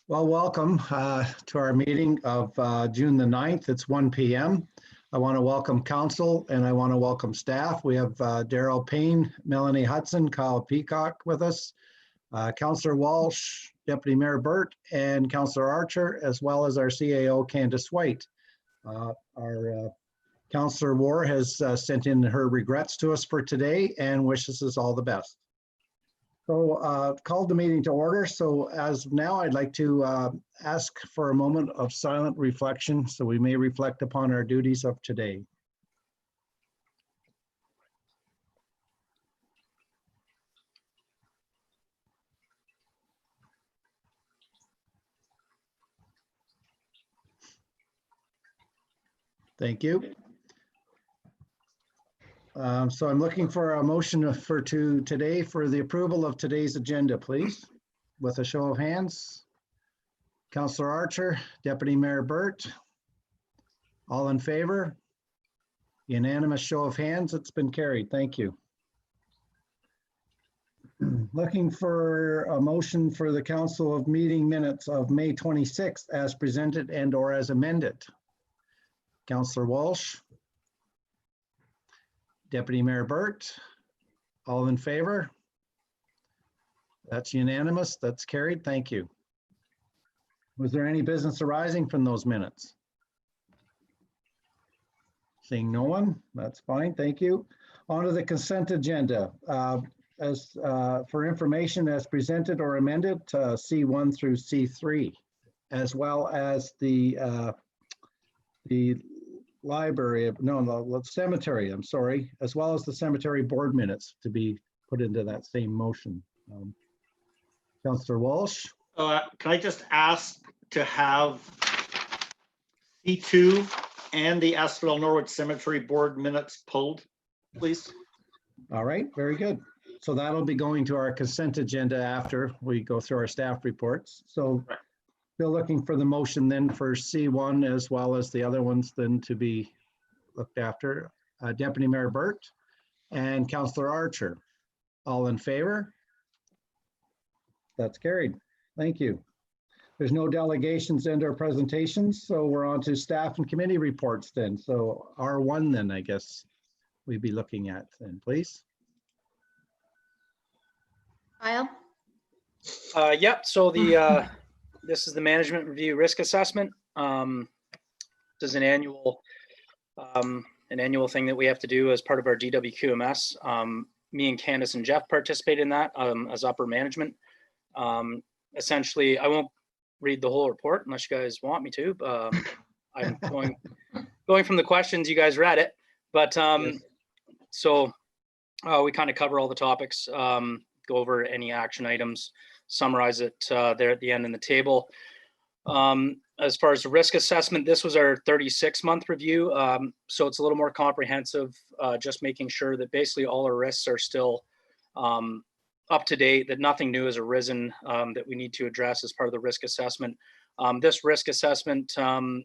Well, welcome to our meeting of June the 9th. It's 1 p.m. I want to welcome council and I want to welcome staff. We have Daryl Payne, Melanie Hudson, Kyle Peacock with us, Councillor Walsh, Deputy Mayor Burt, and Councillor Archer, as well as our CAO, Candace White. Our Councillor War has sent in her regrets to us for today and wishes us all the best. So called the meeting to order. So as of now, I'd like to ask for a moment of silent reflection so we may reflect upon our duties of today. Thank you. So I'm looking for a motion for today for the approval of today's agenda, please. With a show of hands. Councillor Archer, Deputy Mayor Burt, all in favor? Unanimous show of hands, it's been carried. Thank you. Looking for a motion for the council of meeting minutes of May 26th as presented and or as amended. Councillor Walsh. Deputy Mayor Burt, all in favor? That's unanimous, that's carried, thank you. Was there any business arising from those minutes? Seeing no one, that's fine, thank you. On to the consent agenda. As for information as presented or amended, C1 through C3, as well as the library, the cemetery, I'm sorry, as well as the cemetery board minutes to be put into that same motion. Councillor Walsh. Can I just ask to have C2 and the Asphodel-Norwood Cemetery board minutes pulled, please? All right, very good. So that'll be going to our consent agenda after we go through our staff reports. So. Right. Still looking for the motion then for C1 as well as the other ones then to be looked after. Deputy Mayor Burt and Councillor Archer. All in favor? That's carried. Thank you. There's no delegations and or presentations, so we're on to staff and committee reports then. So R1 then I guess we'd be looking at then, please. Kyle? Yep, so the this is the management review risk assessment. This is an annual thing that we have to do as part of our DWQMS. Me and Candace and Jeff participate in that as upper management. Essentially, I won't read the whole report unless you guys want me to. I'm going from the questions, you guys read it. But yes. So we kind of cover all the topics, go over any action items, summarize it there at the end in the table. As far as the risk assessment, this was our 36-month review. So it's a little more comprehensive, just making sure that basically all our risks are still up to date, that nothing new has arisen that we need to address as part of the risk assessment. This risk assessment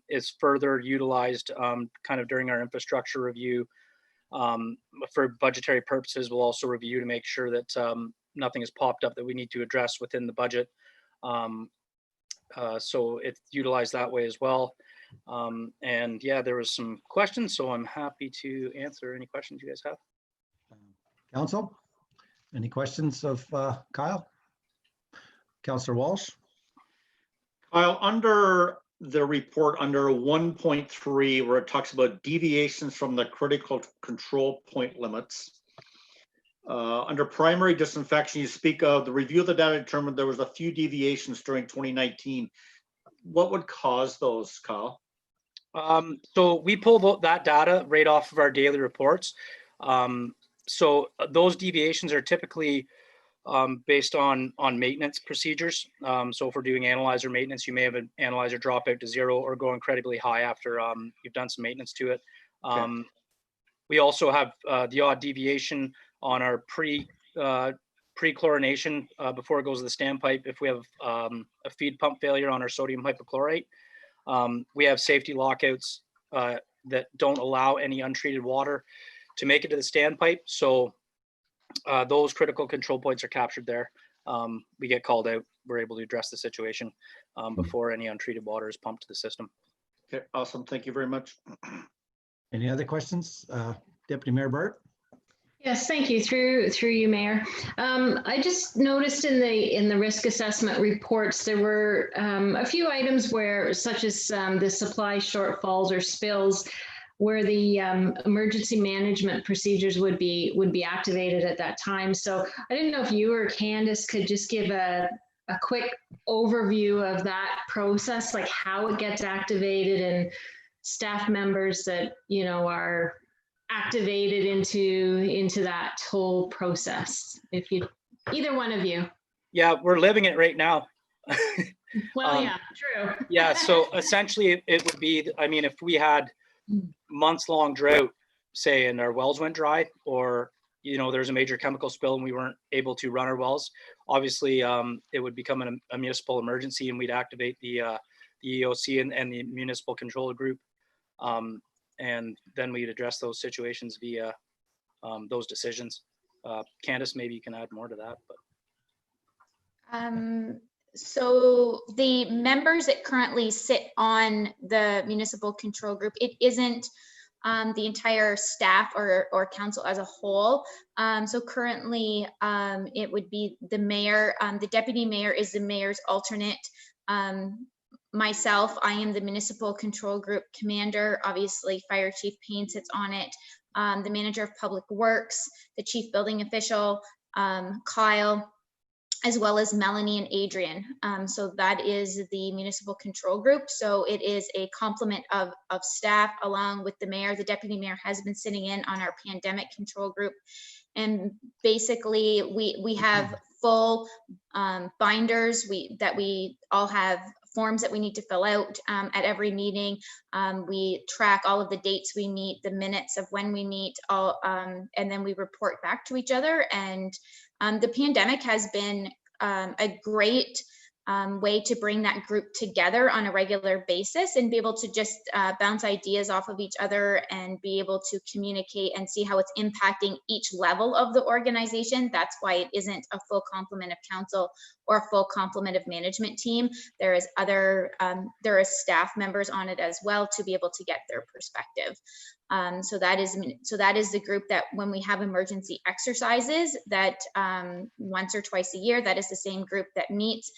is further utilized kind of during our infrastructure review. For budgetary purposes, we'll also review to make sure that nothing has popped up that we need to address within the budget. So it's utilized that way as well. And yeah, there was some questions, so I'm happy to answer any questions you guys have. Council, any questions of Kyle? Councillor Walsh. Kyle, under the report under 1.3, where it talks about deviations from the critical control point limits, under primary disinfection, you speak of the review of the data determined there was a few deviations during 2019. What would cause those, Kyle? So we pull that data right off of our daily reports. So those deviations are typically based on maintenance procedures. So if we're doing analyzer maintenance, you may have an analyzer drop out to 0 or go incredibly high after you've done some maintenance to it. Okay. We also have the odd deviation on our pre-chlorination before it goes to the standpipe. If we have a feed pump failure on our sodium hypochlorite, we have safety lockouts that don't allow any untreated water to make it to the standpipe. So those critical control points are captured there. we get called out, we're able to address the situation before any untreated water is pumped to the system. Okay, awesome. Thank you very much. Any other questions? Deputy Mayor Burt? Yes, thank you. Through you, Mayor. I just noticed in the risk assessment reports there were a few items where, such as the supply shortfalls or spills, where the emergency management procedures would be activated at that time. So I didn't know if you or Candace could just give a quick overview of that process, like how it gets activated and staff members that are activated into that whole process. If you, either one of you. Yeah, we're living it right now. Well, yeah, true. Yeah, so essentially it would be, I mean, if we had months long drought, say, and our wells went dry, or there's a major chemical spill and we weren't able to run our wells, obviously it would become a municipal emergency, and we'd activate the EOC and the municipal control group, and then we'd address those situations via those decisions. Candace, maybe you can add more to that. But so the members that currently sit on the municipal control group, it isn't the entire staff or council as a whole. So currently it would be the mayor. The deputy mayor is the mayor's alternate. Myself, I am the municipal control group commander. Obviously, Fire Chief Payne sits on it. The manager of public works, the chief building official, Kyle, as well as Melanie and Adrian. So that is the municipal control group. So it is a complement of staff along with the mayor. The deputy mayor has been sitting in on our pandemic control group. And basically we have full binders that we all have forms that we need to fill out at every meeting. We track all of the dates we meet, the minutes of when we meet, and then we report back to each other. And the pandemic has been a great way to bring that group together on a regular basis and be able to just bounce ideas off of each other and be able to communicate and see how it's impacting each level of the organization. That's why it isn't a full complement of council or a full complement of management team. There is there are staff members on it as well to be able to get their perspective. So that is the group that when we have emergency exercises that once or twice a year, that is the same group that meets.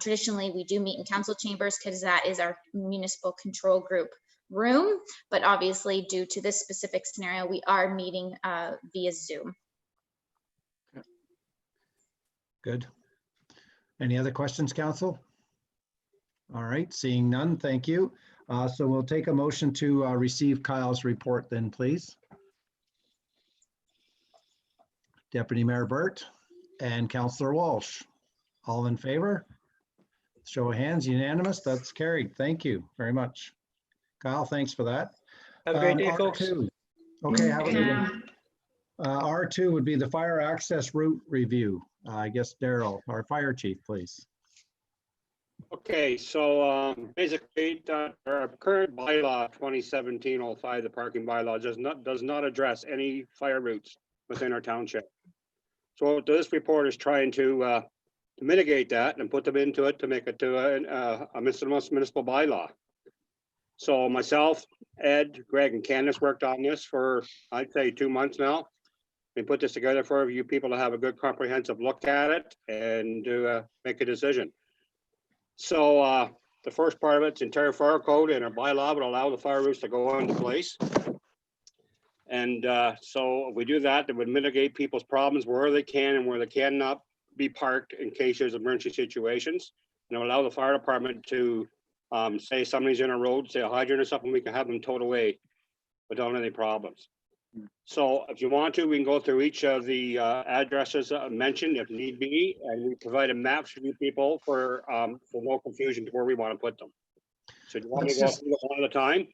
Traditionally, we do meet in council chambers because that is our municipal control group room. But obviously, due to this specific scenario, we are meeting via Zoom. Good. Any other questions, council? All right, seeing none, thank you. So we'll take a motion to receive Kyle's report then, please. Deputy Mayor Burt and Councillor Walsh. All in favor? Show of hands, unanimous. That's carried. Thank you very much. Kyle, thanks for that. Have a great day, folks. R2. Okay, have a good one. R2 would be the fire access route review. I guess Daryl, our fire chief, please. Okay, so basically our current bylaw 2017-05, the parking bylaw does not address any fire routes within our township. So this report is trying to mitigate that and put them into it to make it to a municipal bylaw. So myself, Ed, Greg, and Candace worked on this for, I'd say, 2 months now. We put this together for you people to have a good comprehensive look at it and to make a decision. So the first part of it's entire fire code and our bylaw would allow the fire routes to go into place. And so if we do that, it would mitigate people's problems where they can and where they cannot be parked in case there's emergency situations. And it would allow the fire department to say somebody's in a road, say a hydrant or something, we can have them towed away without any problems. So if you want to, we can go through each of the addresses mentioned if need be, and we provided maps for you people for no confusion to where we want to put them. So do you want me to go through them one at a time?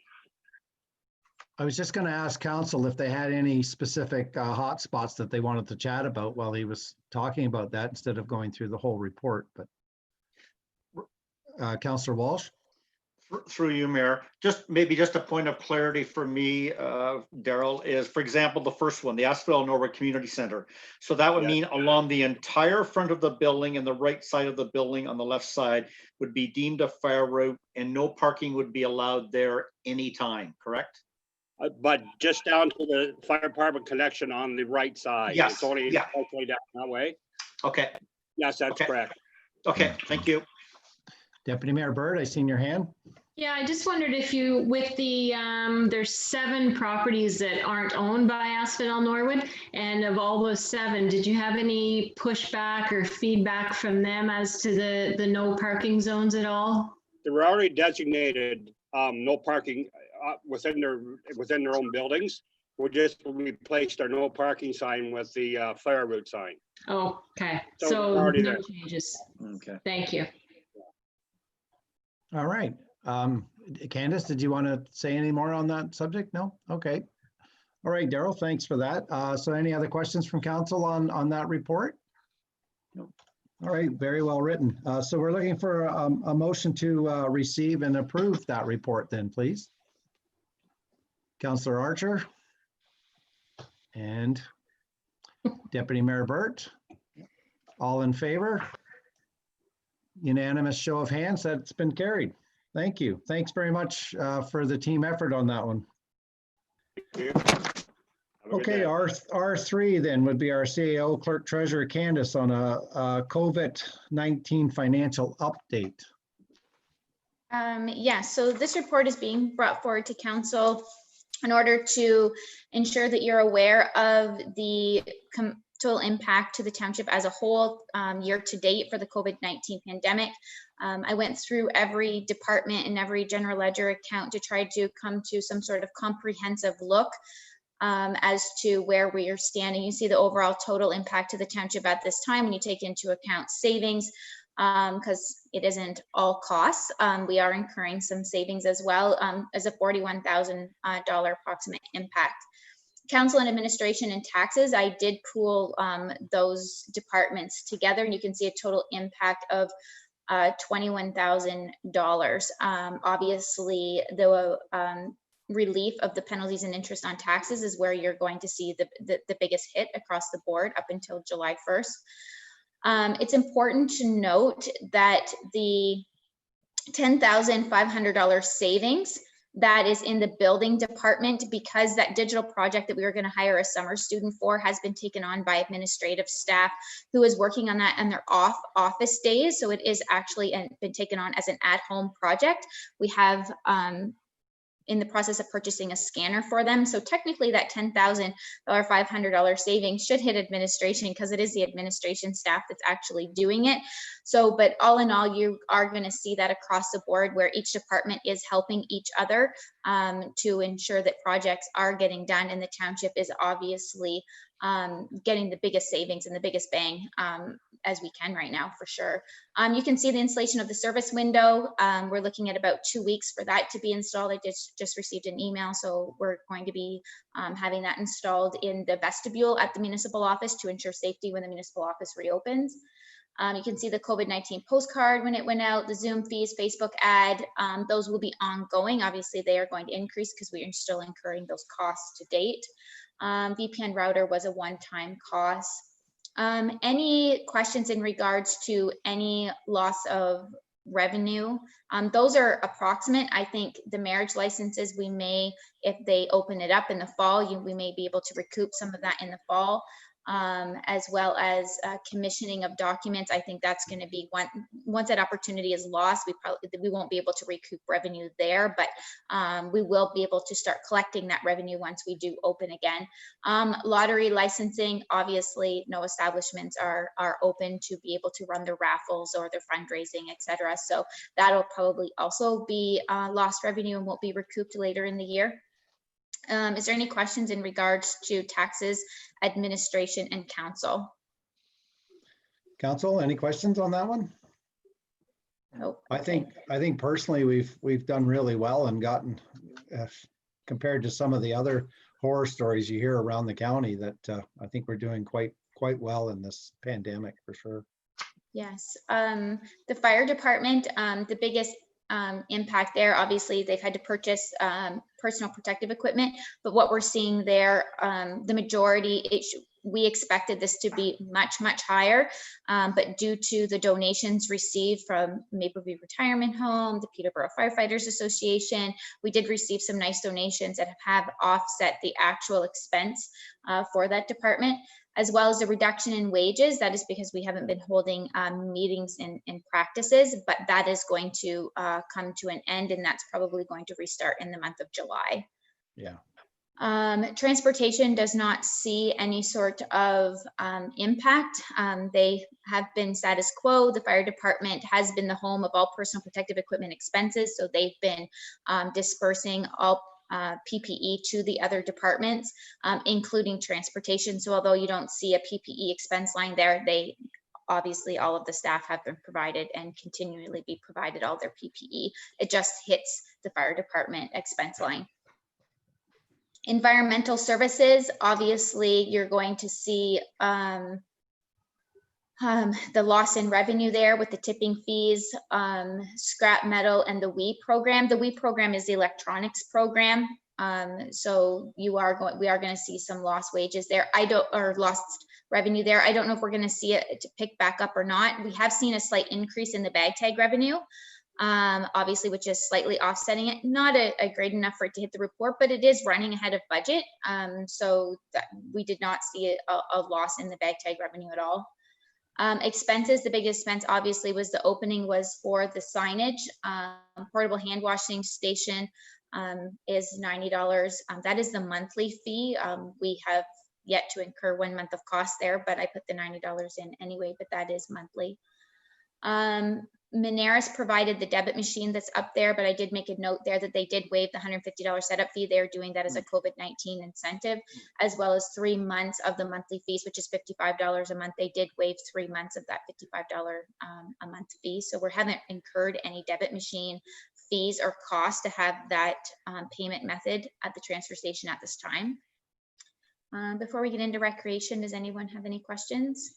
I was just going to ask council if they had any specific hot spots that they wanted to chat about while he was talking about that instead of going through the whole report. But Councillor Walsh? through you, Mayor, maybe just a point of clarity for me, Daryl, is, for example, the first one, the Asphodel-Norwood Community Center. So that would Yes. mean along the entire front of the building and the right side of the building on the left side would be deemed a fire route, and no parking would be allowed there anytime, correct? But just down to the fire department connection on the right side. Yes, It's only yeah. partially down that way. Okay, Yes, that's Okay. correct. okay, thank you. Deputy Mayor Byrd, I seen your hand. Yeah, I just wondered if you, with the, there's 7 properties that aren't owned by Asphodel-Norwood, and of all those 7, did you have any pushback or feedback from them as to the no parking zones at all? They were already designated no parking within their own buildings. We just replaced our no parking sign with the fire route sign. Oh, okay, So so it's already no there. changes. Okay. Thank you. All right. Candace, did you want to say any more on that subject? No? Okay. All right, Daryl, thanks for that. So any other questions from council on that report? No. All right, very well written. So we're looking for a motion to receive and approve that report then, please. Councillor Archer and Deputy Mayor Burt. All in favor? Unanimous show of hands, that's been carried. Thank you. Thanks very much for the team effort on that one. Thank you. Have a good Okay, day. R3 then would be our CAO Clerk Treasurer Candace on a COVID-19 financial update. Yes, so this report is being brought forward to council in order to ensure that you're aware of the total impact to the township as a whole year to date for the COVID-19 pandemic. I went through every department and every general ledger account to try to come to some sort of comprehensive look as to where we are standing. You see the overall total impact to the township at this time when you take into account savings, because it isn't all costs. We are incurring some savings as well, as a $41,000 approximate impact. Council and administration and taxes, I did pool those departments together, and you can see a total impact of $21,000. Obviously, the relief of the penalties and interest on taxes is where you're going to see the biggest hit across the board up until July 1st. It's important to note that the $10,500 savings that is in the building department, because that digital project that we were going to hire a summer student for has been taken on by administrative staff who is working on that on their office days. So it is actually been taken on as an at-home project. We have in the process of purchasing a scanner for them. So technically that $500 savings should hit administration because it is the administration staff that's actually doing it. So, but all in all, you are going to see that across the board where each department is helping each other to ensure that projects are getting done, and the township is obviously getting the biggest savings and the biggest bang as we can right now, for sure. You can see the installation of the service window. We're looking at about 2 weeks for that to be installed. I just received an email, so we're going to be having that installed in the vestibule at the municipal office to ensure safety when the municipal office reopens. You can see the COVID-19 postcard when it went out, the Zoom fees, Facebook ad, those will be ongoing. Obviously, they are going to increase because we are still incurring those costs to date. VPN router was a one-time cost. Any questions in regards to any loss of revenue? Those are approximate. I think the marriage licenses, we may, if they open it up in the fall, we may be able to recoup some of that in the fall. As well as commissioning of documents. I think that's going to be once that opportunity is lost, we won't be able to recoup revenue there, but we will be able to start collecting that revenue once we do open again. Lottery licensing, obviously no establishments are open to be able to run their raffles or their fundraising, etc. So that'll probably also be lost revenue and won't be recouped later in the year. Is there any questions in regards to taxes, administration, and council? Council, any questions on that one? Nope. I think personally we've done really well and gotten compared to some of the other horror stories you hear around the county, that I think we're doing quite well in this pandemic for sure. Yes, the fire department, the biggest impact there. Obviously, they've had to purchase personal protective equipment, but what we're seeing there, the majority, we expected this to be much, much higher, but due to the donations received from Maple View Retirement Home, the Peterborough Firefighters Association, we did receive some nice donations that have offset the actual expense for that department, as well as a reduction in wages. That is because we haven't been holding meetings and practices, but that is going to come to an end, and that's probably going to restart in the month of July. Yeah. Transportation does not see any sort of impact. They have been status quo. The fire department has been the home of all personal protective equipment expenses, so they've been dispersing all PPE to the other departments, including transportation. So although you don't see a PPE expense line there, they obviously, all of the staff have been provided and continually be provided all their PPE. It just hits the fire department expense line. Environmental services, obviously, you're going to see the loss in revenue there with the tipping fees, scrap metal, and the WE program. The WE program is the electronics program. So we are going to see some lost wages there. Lost revenue there. I don't know if we're going to see it to pick back up or not. We have seen a slight increase in the bag tag revenue, obviously, which is slightly offsetting it. Not a great enough for it to hit the report, but it is running ahead of budget. So that we did not see a loss in the bag tag revenue at all. Expenses, the biggest expense obviously was the opening was for the signage. Portable hand washing station is $90. That is the monthly fee. We have yet to incur 1 month of cost there, but I put the $90 in anyway, but that is monthly. Moneris provided the debit machine that's up there, but I did make a note there that they did waive the $150 setup fee. They're doing that as a COVID-19 incentive, as well as 3 months of the monthly fees, which is $55 a month. They did waive 3 months of that $55 a month fee. So we haven't incurred any debit machine fees or costs to have that payment method at the transfer station at this time. Before we get into recreation, does anyone have any questions?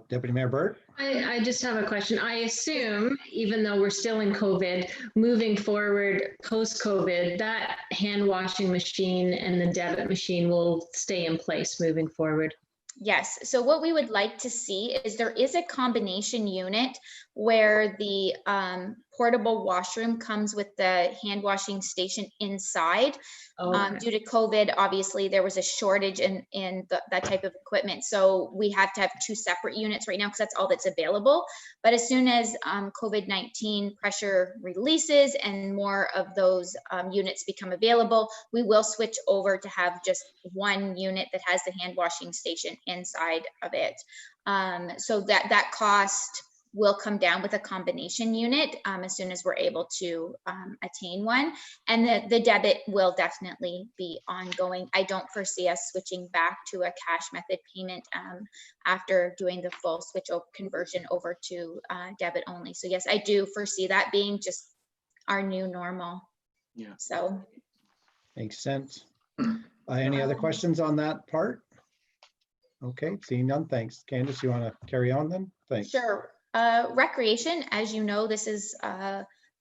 Deputy Mayor Burt? I just have a question. I assume, even though we're still in COVID, moving forward post-COVID, that hand washing machine and the debit machine will stay in place moving forward. Yes. So what we would like to see is there is a combination unit where the portable washroom comes with the hand washing station inside. Okay. Due to COVID, obviously, there was a shortage in that type of equipment. So we have to have 2 separate units right now because that's all that's available. But as soon as COVID-19 pressure releases and more of those units become available, we will switch over to have just 1 unit that has the hand washing station inside of it. So that cost will come down with a combination unit as soon as we're able to attain one. And the debit will definitely be ongoing. I don't foresee us switching back to a cash method payment after doing the full switch conversion over to debit only. So yes, I do foresee that being just our new normal. Yeah. So. Makes sense. Any other questions on that part? Okay, seeing none, thanks. Candace, you want to carry on then? Thanks. Sure. Recreation, as you know, this is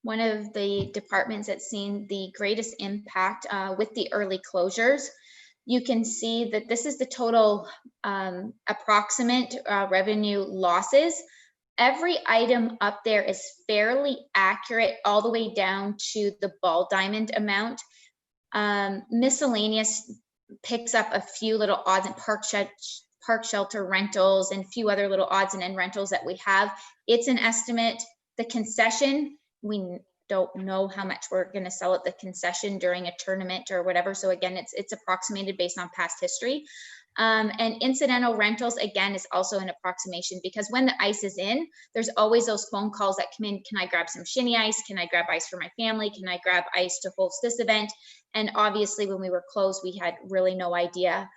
one of the departments that's seen the greatest impact with the early closures. You can see that this is the total approximate revenue losses. Every item up there is fairly accurate all the way down to the ball diamond amount. Miscellaneous picks up a few little odds and park shelter rentals and a few other little odds and end rentals that we have. It's an estimate. The concession, we don't know how much we're going to sell at the concession during a tournament or whatever. So again, it's approximated based on past history. And incidental rentals, again, is also an approximation because when the ice is in, there's always those phone calls that come in. Can I grab some shinny ice? Can I grab ice for my family? Can I grab ice to host this event? And obviously when we were closed, we had really no idea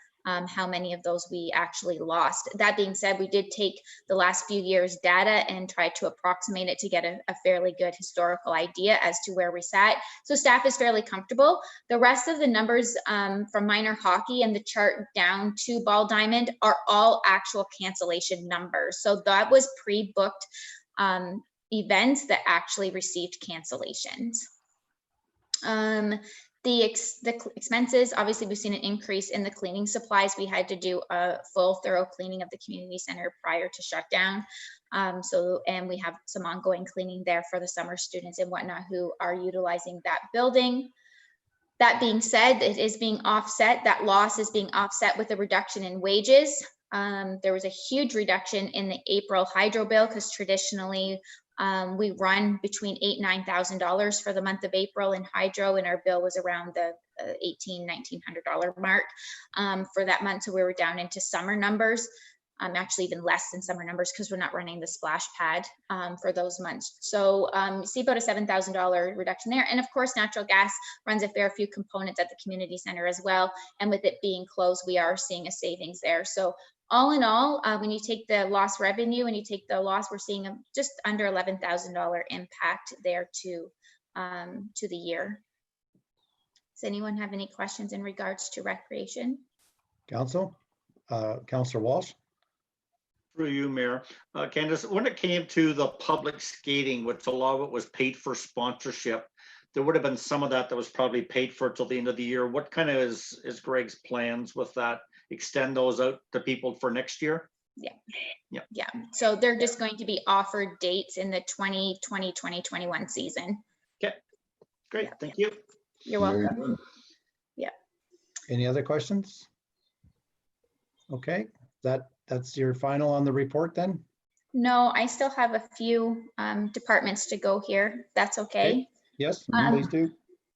how many of those we actually lost. That being said, we did take the last few years data and try to approximate it to get a fairly good historical idea as to where we sat. So staff is fairly comfortable. The rest of the numbers from minor hockey and the chart down to ball diamond are all actual cancellation numbers. So that was pre-booked events that actually received cancellations. The expenses, obviously we've seen an increase in the cleaning supplies. We had to do a full thorough cleaning of the community center prior to shutdown. And we have some ongoing cleaning there for the summer students and whatnot who are utilizing that building. That being said, it is being offset, that loss is being offset with a reduction in wages. There was a huge reduction in the April hydro bill because traditionally we run between $8,000 and $9,000 for the month of April in hydro, and our bill was around the $1,900 mark for that month. So we were down into summer numbers, actually even less than summer numbers because we're not running the splash pad for those months. So see about a $7,000 reduction there. And of course, natural gas runs a fair few components at the community center as well. And with it being closed, we are seeing a savings there. So all in all, when you take the lost revenue and you take the loss, we're seeing a just under $11,000 impact there to the year. Does anyone have any questions in regards to recreation? Council, Councillor Walsh. Through you, Mayor. Candace, when it came to the public skating, which a lot of it was paid for sponsorship, there would have been some of that was probably paid for till the end of the year. What kind of is Greg's plans with that? Extend those out to people for next year? Yeah. So they're just going to be offered dates in the 2020-2021 season. Okay, great. Thank you. You're welcome. Yeah. Any other questions? Okay, that's your final on the report then? No, I still have a few departments to go here. That's okay. Yes, please do.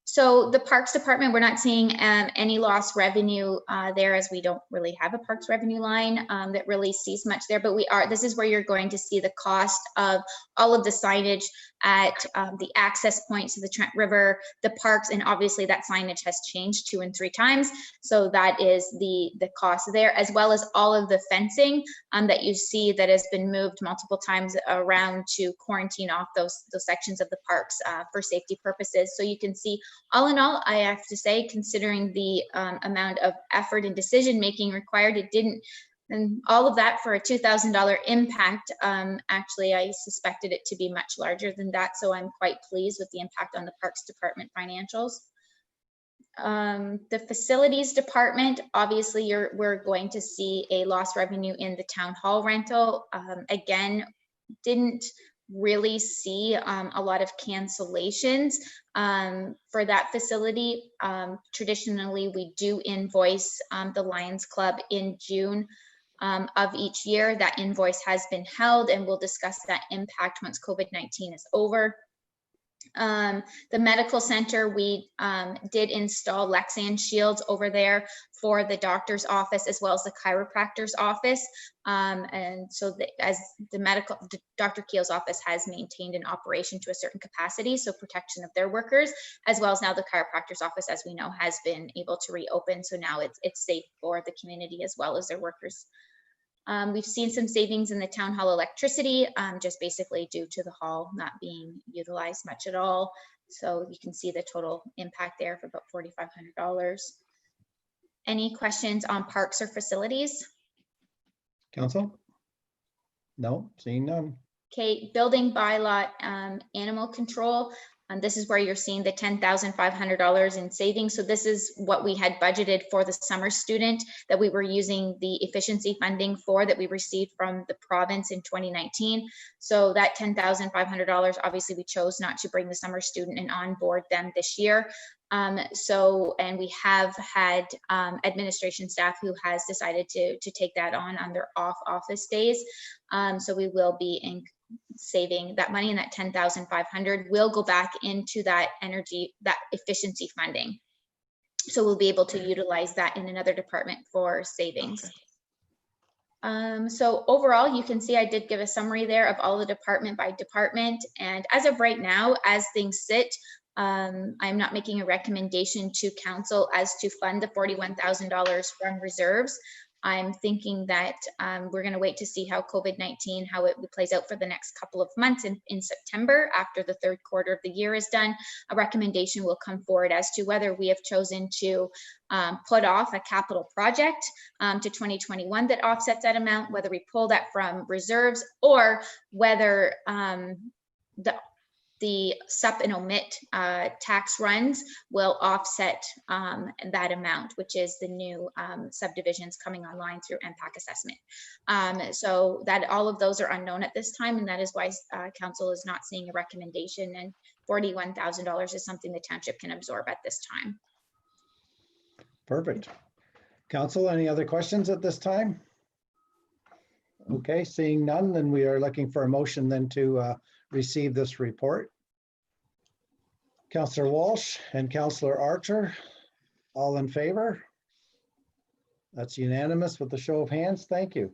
So the Parks Department, we're not seeing any lost revenue there, as we don't really have a Parks revenue line that really sees much there, but this is where you're going to see the cost of all of the signage at the access points to the Trent River, the parks, and obviously that signage has changed 2 and 3 times. So that is the cost there, as well as all of the fencing that you see that has been moved multiple times around to quarantine off those sections of the parks for safety purposes. So you can see, all in all, I have to say, considering the amount of effort and decision making required, it didn't, and all of that for a $2,000 impact. Actually, I suspected it to be much larger than that. So I'm quite pleased with the impact on the Parks Department financials. The Facilities Department, obviously we're going to see a lost revenue in the town hall rental. Again, didn't really see a lot of cancellations for that facility. Traditionally, we do invoice the Lions Club in June of each year. That invoice has been held, and we'll discuss that impact once COVID-19 is over. The medical center, we did install Lexan shields over there for the doctor's office as well as the chiropractor's office. And so Dr. Keel's office has maintained an operation to a certain capacity, so protection of their workers, as well as now the chiropractor's office, as we know, has been able to reopen. So now it's safe for the community as well as their workers. We've seen some savings in the town hall electricity, just basically due to the hall not being utilized much at all. So you can see the total impact there for about $4,500. Any questions on parks or facilities? Council? No, seeing none. Okay, building bylaw, animal control. This is where you're seeing the $10,500 in savings. So this is what we had budgeted for the summer student that we were using the efficiency funding for that we received from the province in 2019. So that $10,500, obviously we chose not to bring the summer student and onboard them this year. And we have had administration staff who has decided to take that on their off office days. So we will be saving that money, and that $10,500 will go back into that efficiency funding. So we'll be able to utilize that in another department for savings. So overall, you can see I did give a summary there of all the department by department. And as of right now, as things sit, I'm not making a recommendation to council as to fund the $41,000 from reserves. I'm thinking that we're going to wait to see how COVID-19, how it plays out for the next couple of months in September after the third quarter of the year is done. A recommendation will come forward as to whether we have chosen to put off a capital project to 2021 that offsets that amount, whether we pull that from reserves, or whether the sup and omit tax runs will offset that amount, which is the new subdivisions coming online through MPAC assessment. So that all of those are unknown at this time, and that is why council is not seeing a recommendation, and $41,000 is something the township can absorb at this time. Perfect. Council, any other questions at this time? Okay, seeing none, then we are looking for a motion then to receive this report. Councillor Walsh and Councillor Archer, all in favor? That's unanimous with the show of hands. Thank you.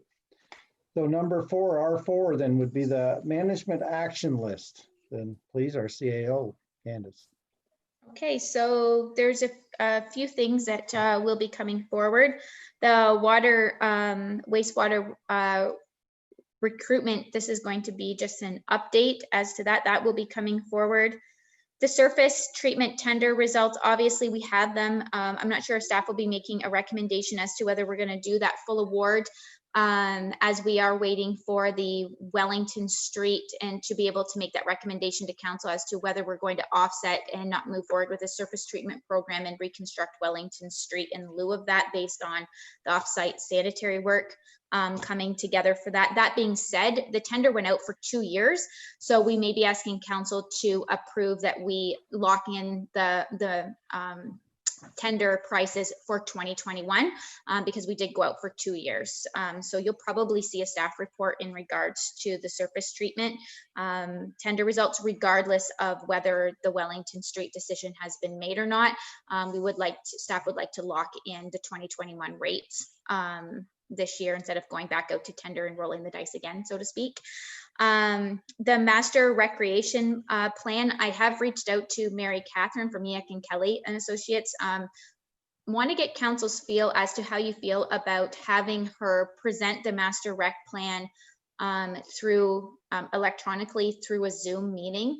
So number 4, R4 then would be the management action list. Then please, our CAO, Candace. Okay, so there's a few things that will be coming forward. The water, wastewater recruitment, this is going to be just an update as to that. That will be coming forward. The surface treatment tender results, obviously we have them. I'm not sure if staff will be making a recommendation as to whether we're going to do that full award as we are waiting for the Wellington Street and to be able to make that recommendation to council as to whether we're going to offset and not move forward with a surface treatment program and reconstruct Wellington Street in lieu of that based on the offsite sanitary work coming together for that. That being said, the tender went out for 2 years, so we may be asking council to approve that we lock in the tender prices for 2021 because we did go out for 2 years. So you'll probably see a staff report in regards to the surface treatment tender results, regardless of whether the Wellington Street decision has been made or not. Staff would like to lock in the 2021 rates this year instead of going back out to tender and rolling the dice again, so to speak. The master recreation plan, I have reached out to Mary Catherine from Miak and Kelly and Associates. Want to get council's feel as to how you feel about having her present the master rec plan through electronically through a Zoom meeting.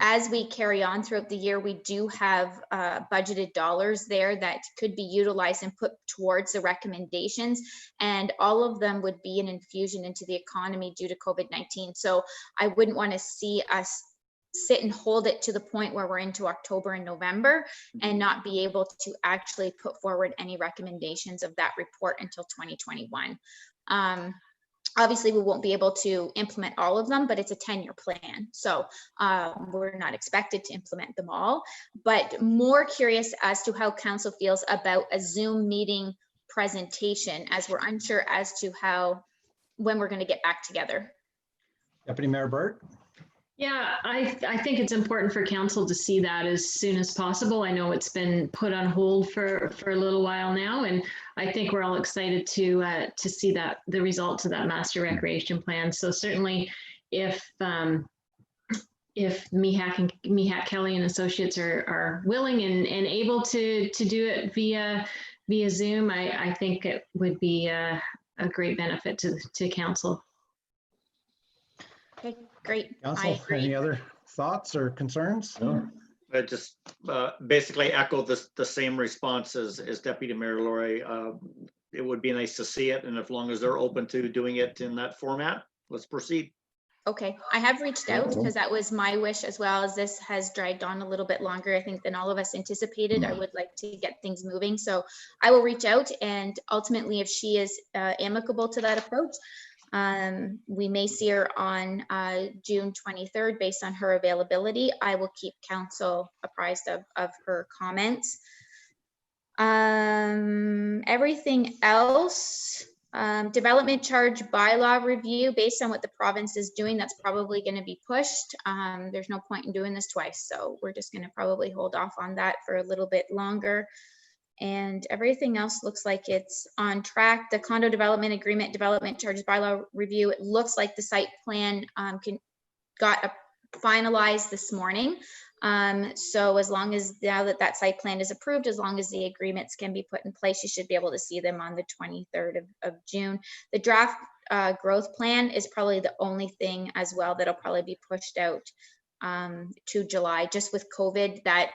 As we carry on throughout the year, we do have budgeted dollars there that could be utilized and put towards the recommendations, and all of them would be an infusion into the economy due to COVID-19. So I wouldn't want to see us sit and hold it to the point where we're into October and November and not be able to actually put forward any recommendations of that report until 2021. Obviously, we won't be able to implement all of them, but it's a 10-year plan. So we're not expected to implement them all, but more curious as to how council feels about a Zoom meeting presentation, as we're unsure as to when we're going to get back together. Deputy Mayor Burt. Yeah, I think it's important for council to see that as soon as possible. I know it's been put on hold for a little while now, and I think we're all excited to see the results of that master recreation plan. So certainly, if Miak Kelly and Associates are willing and able to do it via Zoom, I think it would be a great benefit to council. Okay, great. Council, any other thoughts or concerns? No. I just basically echo the same response as Deputy Mayor Laurie. It would be nice to see it, and as long as they're open to doing it in that format, let's proceed. Okay, I have reached out because that was my wish as well, as this has dragged on a little bit longer, I think, than all of us anticipated. I would like to get things moving. So I will reach out, and ultimately, if she is amicable to that approach, we may see her on June 23rd based on her availability. I will keep council apprised of her comments. Everything else, development charge bylaw review based on what the province is doing, that's probably going to be pushed. There's no point in doing this twice, so we're just going to probably hold off on that for a little bit longer. And everything else looks like it's on track. The condo development agreement, development charges bylaw review, it looks like the site plan got finalized this morning. So as long as now that site plan is approved, as long as the agreements can be put in place, you should be able to see them on the 23rd of June. The draft growth plan is probably the only thing as well that'll probably be pushed out to July, just with COVID, that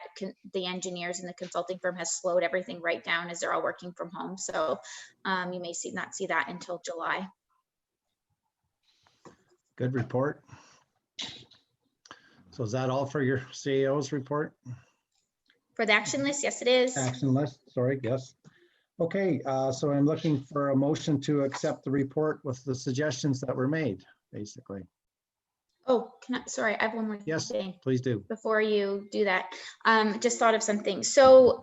the engineers and the consulting firm has slowed everything right down as they're all working from home. So you may not see that until July. Good report. So is that all for your CAO's report? For the action list, yes, it is. Action list, sorry, yes. Okay, so I'm looking for a motion to accept the report with the suggestions that were made, basically. Oh, sorry, I have one more Yes, thing. please do. Before you do that, just thought of something. So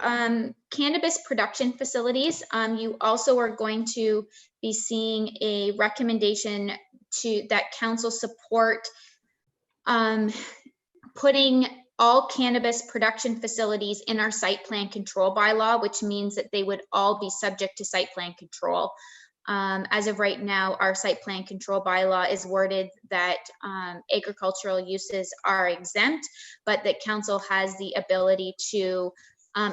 cannabis production facilities, you also are going to be seeing a recommendation that council support putting all cannabis production facilities in our site plan control bylaw, which means that they would all be subject to site plan control. As of right now, our site plan control bylaw is worded that agricultural uses are exempt, but that council has the ability to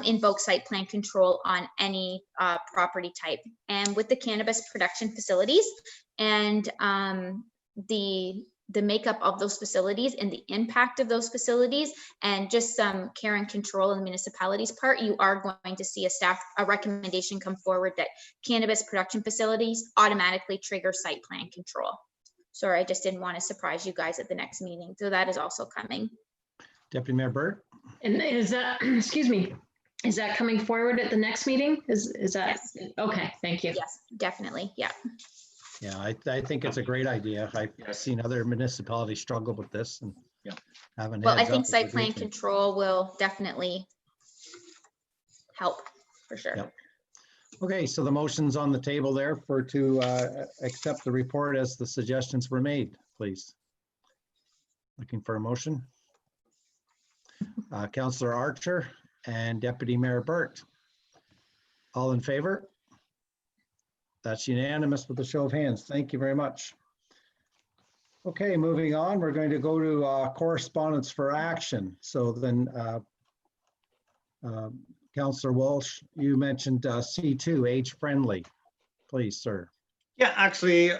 invoke site plan control on any property type. And with the cannabis production facilities and the makeup of those facilities and the impact of those facilities and just some care and control on the municipality's part, you are going to see a recommendation come forward that cannabis production facilities automatically trigger site plan control. Sorry, I just didn't want to surprise you guys at the next meeting. So that is also coming. Deputy Mayor Burt? And is that, excuse me, is that coming forward at the next meeting? Is that? Yes. Okay, thank you. Yes, definitely. Yeah. Yeah, I think it's a great idea. I've seen other municipalities struggle with this and haven't. Well, I heads think up is a site good plan thing. control will definitely help for sure. Yep. Okay, so the motion's on the table there to accept the report as the suggestions were made, please. Looking for a motion. Councillor Archer and Deputy Mayor Burt. All in favor? That's unanimous with a show of hands. Thank you very much. Okay, moving on, we're going to go to correspondence for action. So then, Councillor Walsh, you mentioned C2, age-friendly. Please, sir. Yeah, actually,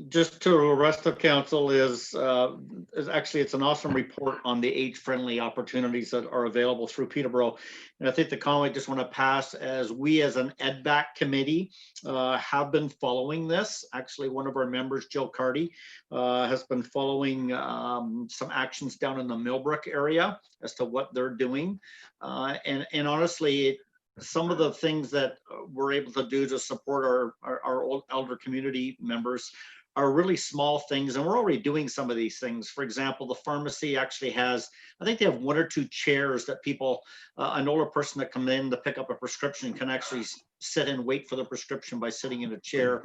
just to the rest of council is actually, it's an awesome report on the age-friendly opportunities that are available through Peterborough. And I think the comment I just want to pass as we as an EDVAC committee have been following this. Actually, one of our members, Jill Carty, has been following some actions down in the Millbrook area as to what they're doing. And honestly, some of the things that we're able to do to support our old elder community members are really small things, and we're already doing some of these things. For example, the pharmacy actually has, I think they have 1 or 2 chairs that people, an older person that come in to pick up a prescription can actually sit and wait for the prescription by sitting in a chair.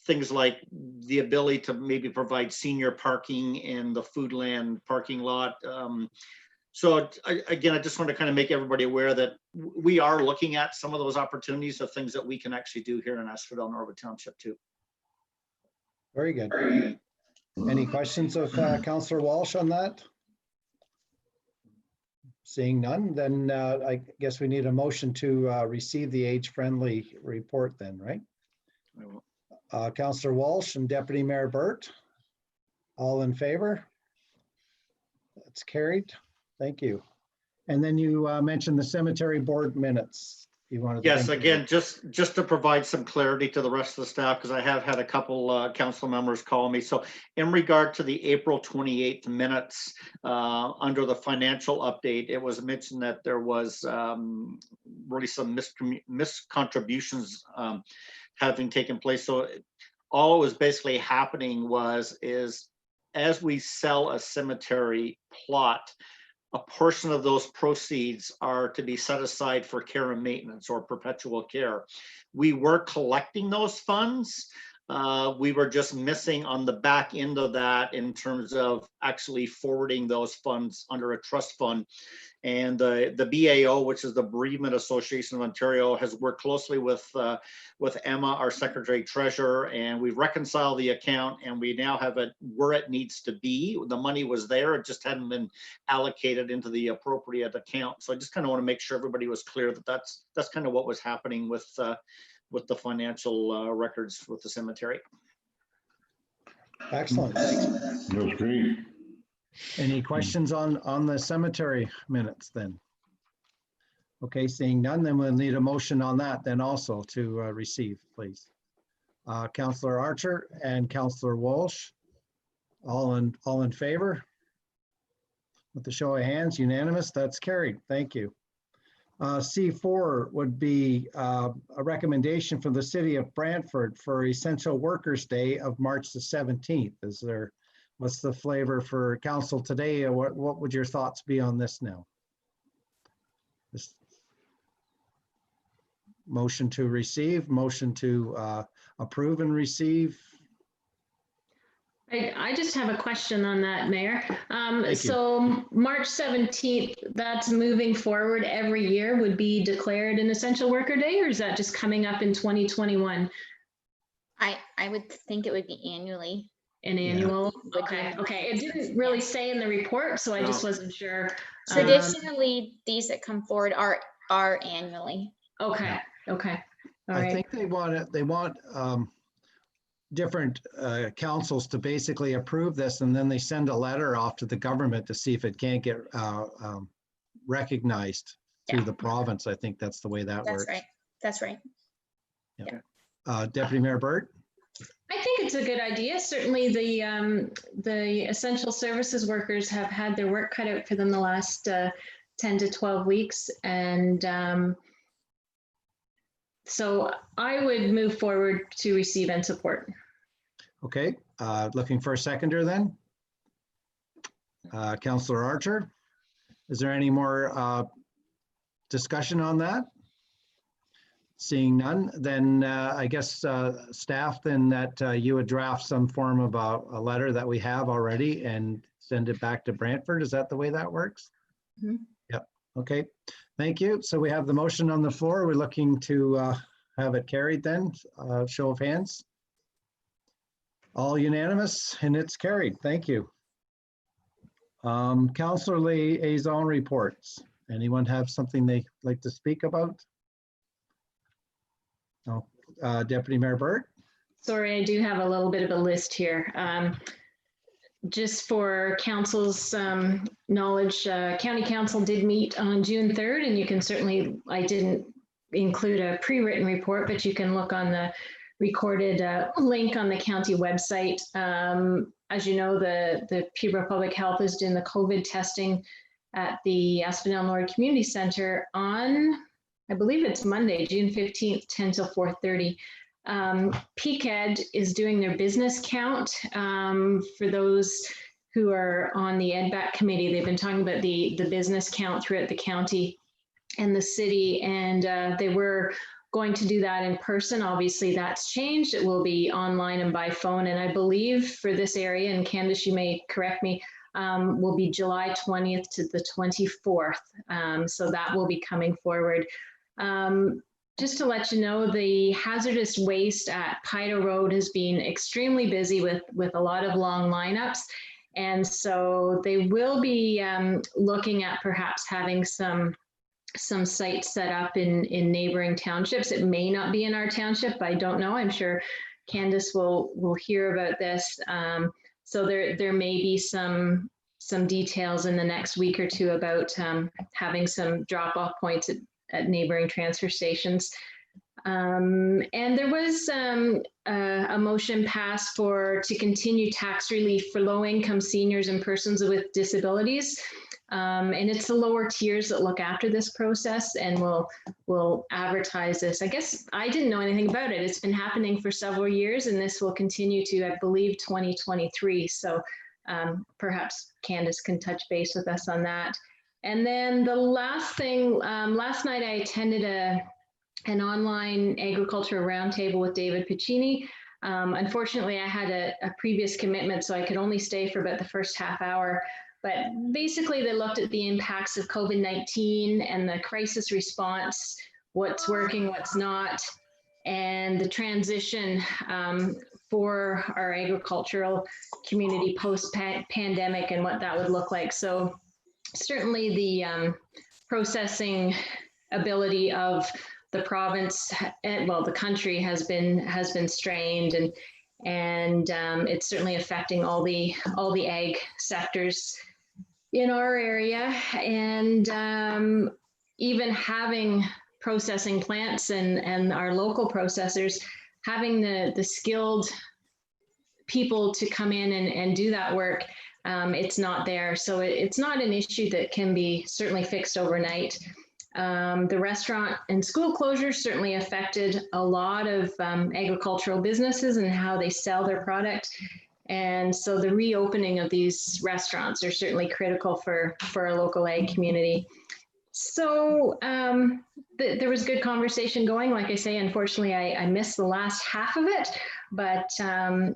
Things like the ability to maybe provide senior parking in the Foodland parking lot. So again, I just want to kind of make everybody aware that we are looking at some of those opportunities of things that we can actually do here in Asphodel-Norwood Township too. Very good. Any questions of Councillor Walsh on that? Seeing none, then I guess we need a motion to receive the age-friendly report then, right? Councillor Walsh and Deputy Mayor Burt, all in favor? That's carried. Thank you. And then you mentioned the cemetery board minutes. You wanted to Yes, again, just to provide some clarity to the rest of the staff, because I have had a couple council members call me. So in regard to the April 28th minutes, under the financial update, it was mentioned that there was really some miscontributions having taken place. So all was basically happening is as we sell a cemetery plot, a portion of those proceeds are to be set aside for care and maintenance or perpetual care. We were collecting those funds. We were just missing on the back end of that in terms of actually forwarding those funds under a trust fund. And the BAO, which is the Bereavement Association of Ontario, has worked closely with Emma, our Secretary Treasurer, and we've reconciled the account, and we now have it where it needs to be. The money was there, it just hadn't been allocated into the appropriate account. So I just kind of want to make sure everybody was clear that that's kind of what was happening with the financial records with the cemetery. Excellent. That's great. Any questions on the cemetery minutes then? Okay, seeing none, then we'll need a motion on that then also to receive, please. Councillor Archer and Councillor Walsh, all in favor? With the show of hands, unanimous, that's carried. Thank you. C4 would be a recommendation from the city of Brantford for Essential Workers Day of March the 17th. What's the flavor for council today? What would your thoughts be on this now? This motion to receive, motion to approve and receive. I just have a question on that, Mayor. Thank you. So March 17th, that's moving forward every year, would be declared an Essential Worker Day, or is that just coming up in 2021? I would think it would be annually. An annual? Would Okay, be- okay. It didn't really say in the report, so I just wasn't sure. Traditionally, these that come forward are annually. Okay, okay. All I right. think they want different councils to basically approve this, and then they send a letter off to the government to see if it can't get recognized through Yeah. the province. I think that's the way that works. That's right. Deputy Mayor Burt? I think it's a good idea. Certainly the essential services workers have had their work cut out for them the last 10 to 12 weeks. And so I would move forward to receive and support. Okay, looking for a seconder then? Councillor Archer, is there any more discussion on that? Seeing none, then I guess staff, then that you would draft some form of a letter that we have already and send it back to Brantford. Is that the way that works? Mhm. Yep. Okay. Thank you. So we have the motion on the floor. We're looking to have it carried then. Show of hands. All unanimous and it's carried. Thank you. Councillor liaison reports. Anyone have something they like to speak about? No. Deputy Mayor Burt? Sorry, I do have a little bit of a list here. Just for council's knowledge, County Council did meet on June 3rd, and you can certainly, I didn't include a pre-written report, but you can look on the recorded link on the county website. As you know, the Peterborough Public Health is doing the COVID testing at the Asphodel-Norwood Community Center on, I believe it's Monday, June 15th, 10 till 4:30. PCAD is doing their business count. For those who are on the EDBAC committee, they've been talking about the business count throughout the county and the city, and they were going to do that in person. Obviously, that's changed. It will be online and by phone, and I believe for this area, and Candace, you may correct me, will be July 20th to the 24th. So that will be coming forward. Just to let you know, the hazardous waste at Pido Road has been extremely busy with a lot of long lineups. And so they will be looking at perhaps having some sites set up in neighboring townships. It may not be in our township. I don't know. I'm sure Candace will hear about this. So there may be some details in the next week or two about having some drop-off points at neighboring transfer stations. And there was a motion passed to continue tax relief for low-income seniors and persons with disabilities. And it's the lower tiers that look after this process and will advertise this. I guess I didn't know anything about it. It's been happening for several years, and this will continue to, I believe, 2023. So perhaps Candace can touch base with us on that. And then the last thing, last night I attended an online agriculture roundtable with David Piccini. Unfortunately, I had a previous commitment, so I could only stay for about the first half hour. But basically, they looked at the impacts of COVID-19 and the crisis response, what's working, what's not, and the transition for our agricultural community post-pandemic and what that would look like. So certainly the processing ability of the province, well, the country has been strained, and it's certainly affecting all the ag sectors in our area, and even having processing plants and our local processors having the skilled people to come in and do that work it's not there. So it's not an issue that can be certainly fixed overnight. The restaurant and school closures certainly affected a lot of agricultural businesses and how they sell their product. And so the reopening of these restaurants are certainly critical for our local ag community. So there was good conversation going. Like I say, unfortunately, I missed the last half of it, but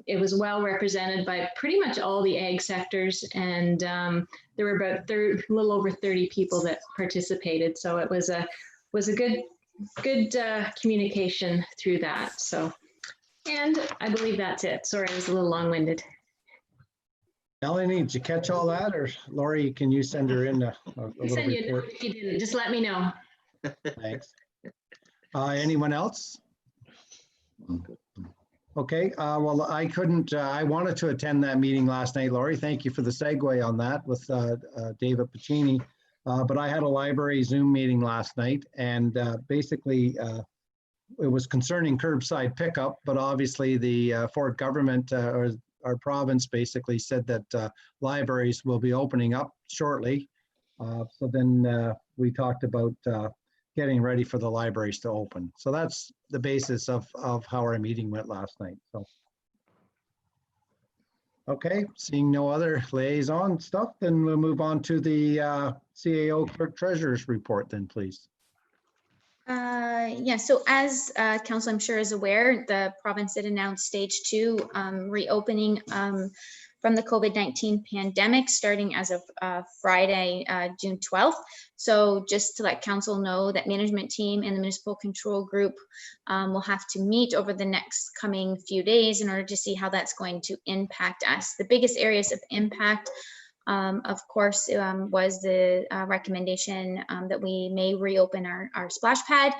it was well represented by pretty much all the ag sectors. And there were about a little over 30 people that participated. So it was a good communication through that. So, and I believe that's it. Sorry, I was a little long-winded. Melanie, did you catch all that? Or Lori, can you send her in a little Send you a report? note if you didn't, just let me know. Thanks. Anyone else? Okay, well, I couldn't, I wanted to attend that meeting last night, Lori. Thank you for the segue on that with David Pacini. But I had a library Zoom meeting last night, and basically it was concerning curbside pickup, but obviously the Fort government or our province basically said that libraries will be opening up shortly. So then we talked about getting ready for the libraries to open. So that's the basis of how our meeting went last night. So, okay, seeing no other liaison stuff, then we'll move on to the CAO Clerk Treasurer's report then, please. Yeah, so as council I'm sure is aware, the province did announce stage 2 reopening from the COVID-19 pandemic starting as of Friday, June 12th. So just to let council know that management team and the municipal control group will have to meet over the next coming few days in order to see how that's going to impact us. The biggest areas of impact of course, was the recommendation that we may reopen our splash pad.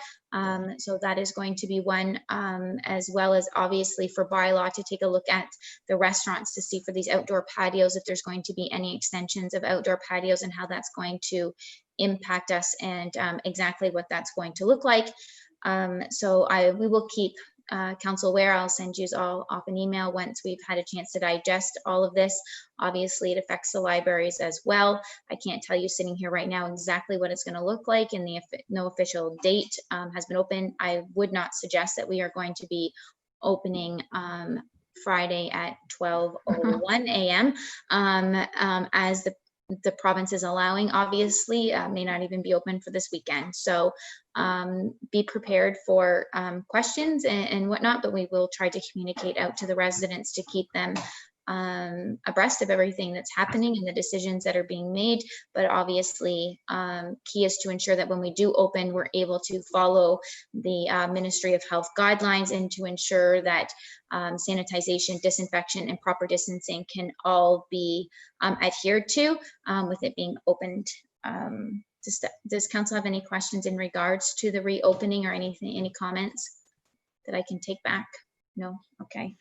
So that is going to be one, as well as obviously for bylaw to take a look at the restaurants to see for these outdoor patios, if there's going to be any extensions of outdoor patios and how that's going to impact us and exactly what that's going to look like. So we will keep council aware. I'll send you all off an email once we've had a chance to digest all of this. Obviously, it affects the libraries as well. I can't tell you sitting here right now exactly what it's going to look like, and no official date has been open. I would not suggest that we are going to be opening Friday at 12:01 a.m. As the province is allowing, obviously, may not even be open for this weekend. So be prepared for questions and whatnot, but we will try to communicate out to the residents to keep them abreast of everything that's happening and the decisions that are being made. But obviously, key is to ensure that when we do open, we're able to follow the Ministry of Health guidelines and to ensure that sanitization, disinfection, and proper distancing can all be adhered to with it being opened. Does council have any questions in regards to the reopening or anything, any comments that I can take back? No? Okay.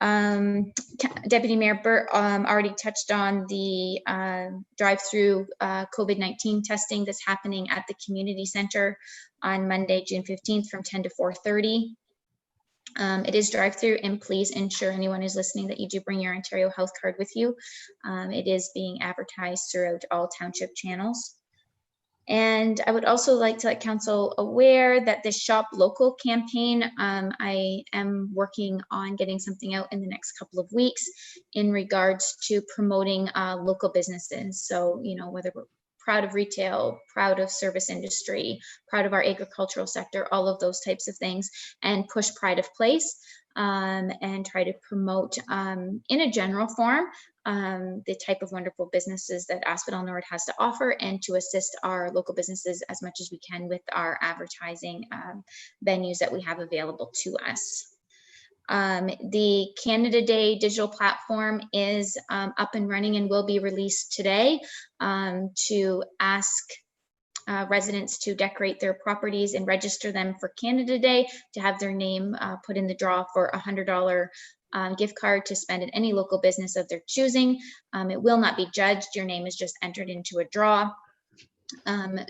Deputy Mayor Burt already touched on the drive-through COVID-19 testing that's happening at the community center on Monday, June 15th from 10 to 4:30. It is drive-through, and please ensure anyone who's listening that you do bring your Ontario Health Card with you. It is being advertised throughout all township channels. And I would also like to let council aware that the Shop Local campaign, I am working on getting something out in the next couple of weeks in regards to promoting local businesses. So, you know, whether we're proud of retail, proud of service industry, proud of our agricultural sector, all of those types of things, and push pride of place and try to promote in a general form the type of wonderful businesses that Asphodel-Norwood has to offer, and to assist our local businesses as much as we can with our advertising venues that we have available to us. The Canada Day digital platform is up and running and will be released today to ask residents to decorate their properties and register them for Canada Day, to have their name put in the draw for a $100 gift card to spend at any local business of their choosing. It will not be judged. Your name is just entered into a draw.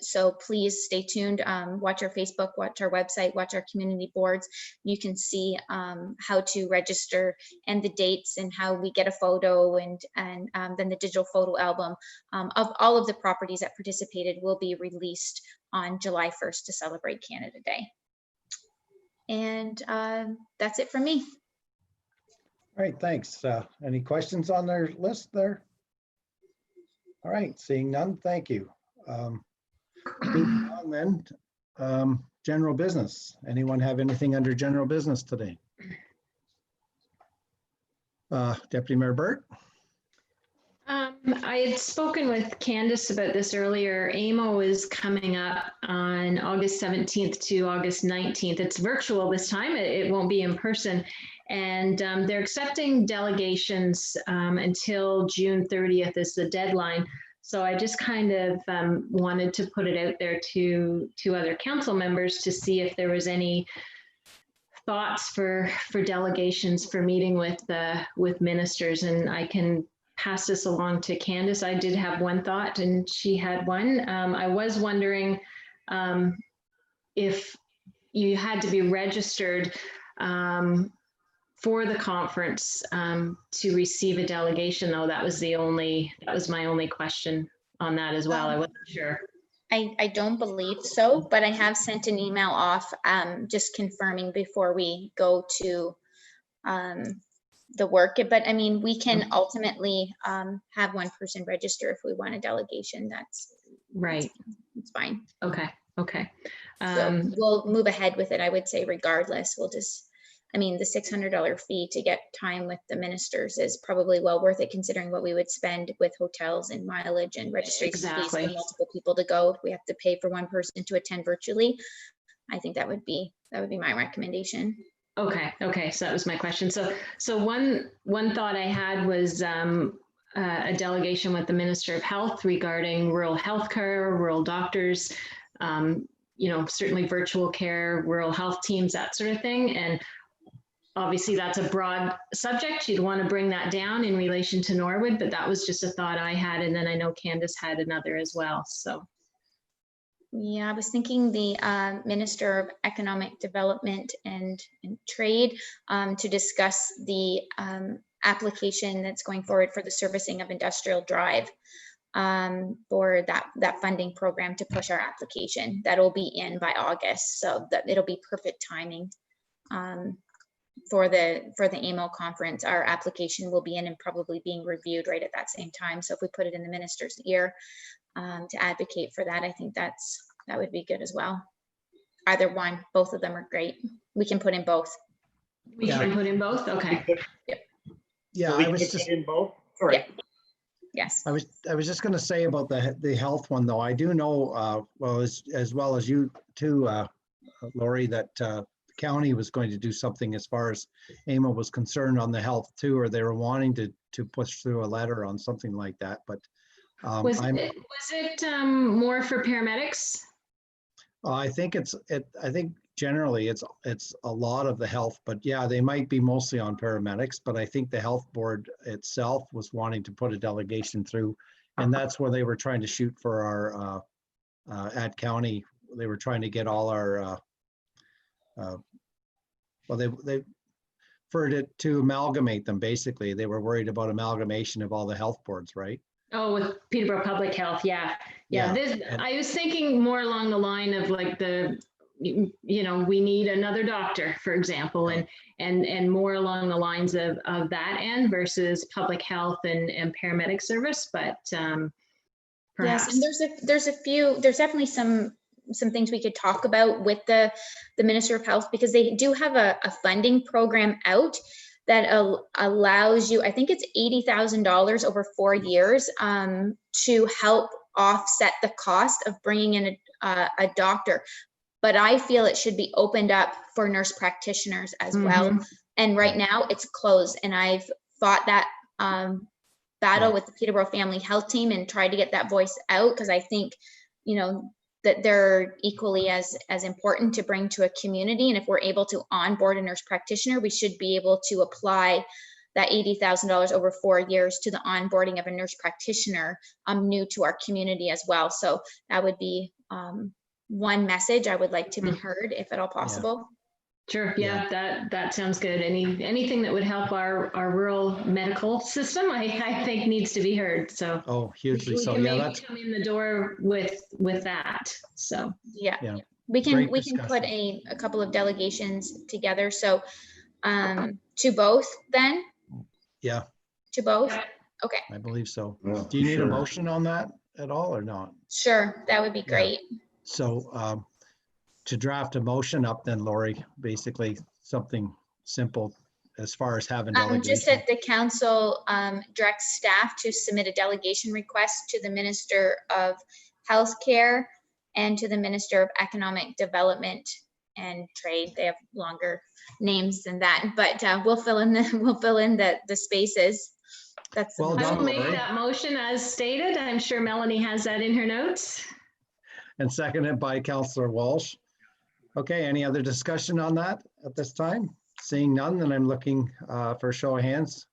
So please stay tuned, watch our Facebook, watch our website, watch our community boards. You can see how to register and the dates and how we get a photo, and then the digital photo album of all of the properties that participated will be released on July 1st to celebrate Canada Day. And that's it from me. All right, thanks. Any questions on their list there? All right, seeing none, thank you. Moving on then, general business. Anyone have anything under general business today? Deputy Mayor Burt? I had spoken with Candace about this earlier. AMO is coming up on August 17th to August 19th. It's virtual this time. It won't be in person. And they're accepting delegations until June 30th is the deadline. So I just kind of wanted to put it out there to other council members to see if there was any thoughts for delegations for meeting with ministers, and I can pass this along to Candace. I did have one thought and she had one. I was wondering if you had to be registered for the conference to receive a delegation, though. That was my only question on that as well. I wasn't sure. I don't believe so, but I have sent an email off just confirming before we go to the work. But I mean, we can ultimately have one person register if we want a delegation. That's right. It's fine. Okay. So we'll move ahead with it, I would say, regardless. We'll just, I mean, the $600 fee to get time with the ministers is probably well worth it, considering what we would spend with hotels and mileage and registration fees for multiple people to go. If we have to pay for one person to attend virtually, I think that would be my recommendation. Okay. So that was my question. So one thought I had was a delegation with the Minister of Health regarding rural healthcare, rural doctors, certainly virtual care, rural health teams, that sort of thing. And obviously that's a broad subject. You'd want to bring that down in relation to Norwood, but that was just a thought I had. And then I know Candace had another as well. So. Yeah, I was thinking the Minister of Economic Development and Trade to discuss the application that's going forward for the servicing of Industrial Drive for that funding program to push our application. That'll be in by August, so that it'll be perfect timing for the AMO conference. Our application will be in and probably being reviewed right at that same time. So if we put it in the minister's ear to advocate for that, I think that would be good as well. Either one, both of them are great. We can put in both. We can put in both. Okay. Yep. Yeah, So I was just in both. Sorry. Yeah. Yes. I was just going to say about the health one, though. I do know, well, as well as you too, Lori, that the county was going to do something as far as AMO was concerned on the health too, or they were wanting to push through a letter on something like that. But was it more for paramedics? I think I think generally it's a lot of the health, but yeah, they might be mostly on paramedics, but I think the health board itself was wanting to put a delegation through, and that's where they were trying to shoot for our at county. They were trying to get all our well, they for it to amalgamate them. Basically, they were worried about amalgamation of all the health boards, right? Oh, with Peterborough Public Health, yeah. I was thinking more along the line of like we need another doctor, for example, and more along the lines of that end versus public health and paramedic service. But perhaps. Yes, and there's definitely some things we could talk about with the Minister of Health, because they do have a funding program out that allows you, I think it's $80,000 over 4 years to help offset the cost of bringing in a doctor. But I feel it should be opened up for nurse practitioners as well. And right now it's closed. And I've fought that battle with the Peterborough Family Health Team and tried to get that voice out, because I think, that they're equally as important to bring to a community. And if we're able to onboard a nurse practitioner, we should be able to apply that $80,000 over 4 years to the onboarding of a nurse practitioner new to our community as well. So that would be one message I would like to be heard, if at all possible. Sure. Yeah, that sounds good. Anything that would help our rural medical system, I think needs to be heard. So Oh, hugely we so. can Yeah, maybe that's come in the door with that. So Yeah. Yeah. We can Great put a couple of delegations together. So to both then? yeah, To both? Yeah. Okay, I believe so. Yeah, Do you need a sure. motion on that at all or not? sure. That would be Yeah. great. So to draft a motion up then, Lori, basically something simple as far as having Just delegation. that the council directs staff to submit a delegation request to the Minister of Healthcare and to the Minister of Economic Development and Trade. They have longer names than that, but we'll fill in the spaces. That's the Well I done, will make Lori. that motion as stated. I'm sure Melanie has that in her notes. And seconded by Councillor Walsh. Okay, any other discussion on that at this time? Seeing none, then I'm looking for a show of hands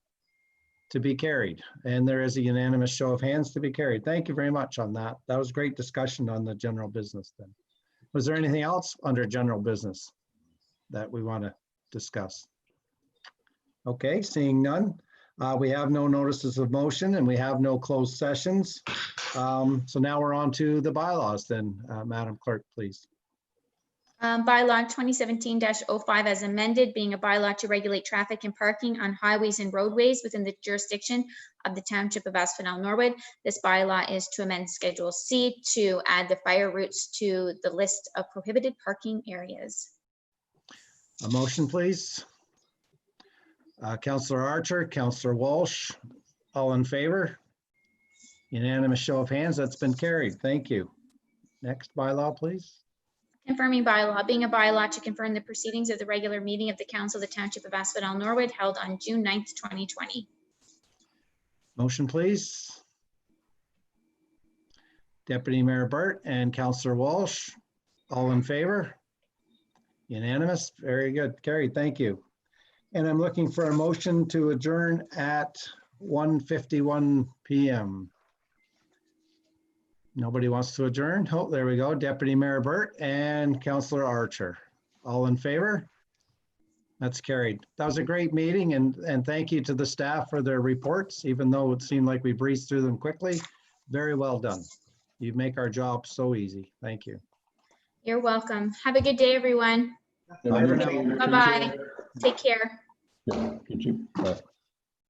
to be carried. And there is a unanimous show of hands to be carried. Thank you very much on that. That was great discussion on the general business then. Was there anything else under general business that we want to discuss? Okay, seeing none. We have no notices of motion and we have no closed sessions. So now we're on to the bylaws then, Madam Clerk, please. Bylaw 2017-05 as amended, being a bylaw to regulate traffic and parking on highways and roadways within the jurisdiction of the Township of Asphodel-Norwood. This bylaw is to amend Schedule C to add the fire routes to the list of prohibited parking areas. A motion, please. Councillor Archer, Councillor Walsh, all in favor? Unanimous show of hands, that's been carried. Thank you. Next bylaw, please. Confirming bylaw, being a bylaw to confirm the proceedings of the regular meeting of the Council of the Township of Asphodel-Norwood held on June 9th, 2020. Motion, please. Deputy Mayor Burt and Councillor Walsh, all in favor? Unanimous, very good, carried, thank you. And I'm looking for a motion to adjourn at 1:51 p.m. Nobody wants to adjourn? Oh, there we go. Deputy Mayor Burt and Councillor Archer. All in favor? That's carried. That was a great meeting and thank you to the staff for their reports, even though it seemed like we breezed through them quickly. Very well done. You make our job so easy. Thank you. You're welcome. Have a good day, everyone. Bye for now. Bye-bye. Take care. Could you,